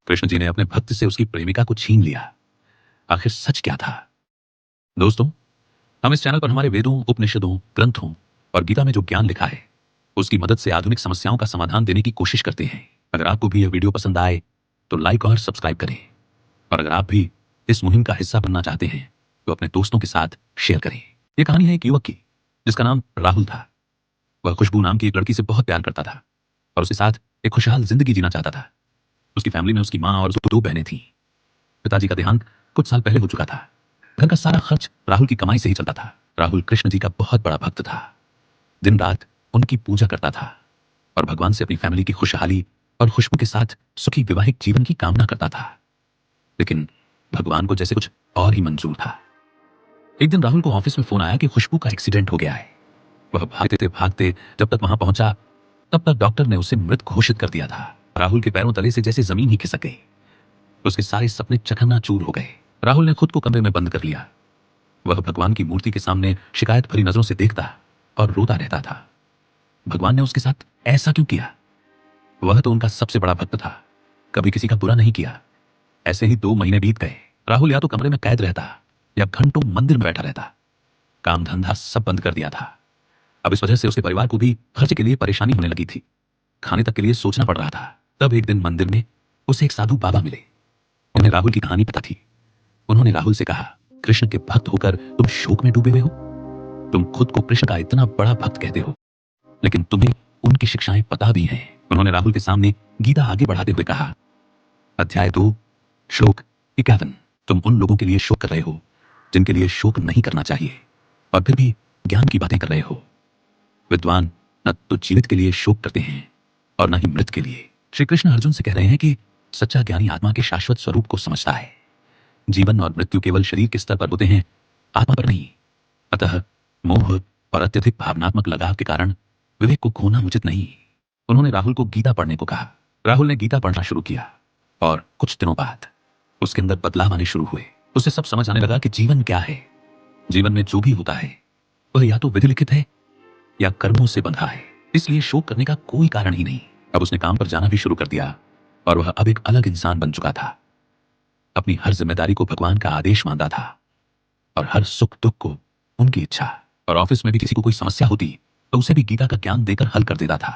कृष्ण जी ने अपने भक्त से उसकी प्रेमिका को छीन लिया। आखिर सच क्या था? दोस्तों, हम इस चैनल पर हमारे वेदों, उपनिषदों, ग्रंथों और गीता में जो ज्ञान लिखा है, उसकी मदद से आधुनिक समस्याओं का समाधान देने की कोशिश करते हैं। अगर आपको भी यह वीडियो पसंद आए तो लाइक और सब्सक्राइब करें। और अगर आप भी इस मुहिम का हिस्सा बनना चाहते हैं तो अपने दोस्तों के साथ शेयर करें। यह कहानी है एक युवक की, जिसका नाम राहुल था। वह खुशबू नाम की एक लड़की से बहुत प्यार करता था और उसके साथ एक खुशहाल जिंदगी जीना चाहता था। उसकी फैमिली में उसकी माँ और उसकी 2 बहनें थीं। पिताजी का देहांत कुछ साल पहले हो चुका था। घर का सारा खर्च राहुल की कमाई से ही चलता था। राहुल कृष्ण जी का बहुत बड़ा भक्त था। दिन रात उनकी पूजा करता था और भगवान से अपनी फैमिली की खुशहाली और खुशबू के साथ सुखी वैवाहिक जीवन की कामना करता था। लेकिन भगवान को जैसे कुछ और ही मंजूर था। एक दिन राहुल को ऑफिस में फोन आया कि खुशबू का एक्सीडेंट हो गया है। वह भागते भागते जब तक वहां पहुंचा, तब तक डॉक्टर ने उसे मृत घोषित कर दिया था। राहुल के पैरों तले से जैसे जमीन ही खिसक गई। उसके सारे सपने चकन्नाचूर हो गए। राहुल ने खुद को कमरे में बंद कर लिया। वह भगवान की मूर्ति के सामने शिकायत भरी नजरों से देखता और रोता रहता था। भगवान ने उसके साथ ऐसा क्यों किया? वह तो उनका सबसे बड़ा भक्त था, कभी किसी का बुरा नहीं किया। ऐसे ही 2 महीने बीत गए। राहुल या तो कमरे में कैद रहता या घंटों मंदिर में बैठा रहता। काम धंधा सब बंद कर दिया था। अब इस वजह से उसके परिवार को भी खर्च के लिए परेशानी होने लगी थी। खाने तक के लिए सोचना पड़ रहा था। तब एक दिन मंदिर में उसे एक साधु बाबा मिले। उन्हें राहुल की कहानी पता थी। उन्होंने राहुल से कहा, कृष्ण के भक्त होकर तुम शोक में डूबे हुए हो। तुम खुद को कृष्ण का इतना बड़ा भक्त कहते हो, लेकिन तुम्हें उनकी शिक्षाएं पता भी हैं। उन्होंने राहुल के सामने गीता आगे बढ़ाते हुए कहा, अध्याय 2, श्लोक 51। तुम उन लोगों के लिए शोक कर रहे हो जिनके लिए शोक नहीं करना चाहिए, और फिर भी ज्ञान की बातें कर रहे हो। विद्वान न तो जीवित के लिए शोक करते हैं और न ही मृत के लिए। श्री कृष्ण अर्जुन से कह रहे हैं कि सच्चा ज्ञानी आत्मा के शाश्वत स्वरूप को समझता है। जीवन और मृत्यु केवल शरीर के स्तर पर होते हैं, आत्मा पर नहीं। अतः मोह और अत्यधिक भावनात्मक लगाव के कारण विवेक को खोना उचित नहीं। उन्होंने राहुल को गीता पढ़ने को कहा। राहुल ने गीता पढ़ना शुरू किया और कुछ दिनों बाद उसके अंदर बदलाव आने शुरू हुए। उसे सब समझ आने लगा कि जीवन क्या है। जीवन में जो भी होता है वह या तो विधि लिखित है या कर्मों से बंधा है, इसलिए शोक करने का कोई कारण ही नहीं। अब उसने काम पर जाना भी शुरू कर दिया और वह अब एक अलग इंसान बन चुका था। अपनी हर जिम्मेदारी को भगवान का आदेश मानता था और हर सुख दुख को उनकी इच्छा। और ऑफिस में भी किसी को कोई समस्या होती तो उसे भी गीता का ज्ञान देकर हल कर देता था।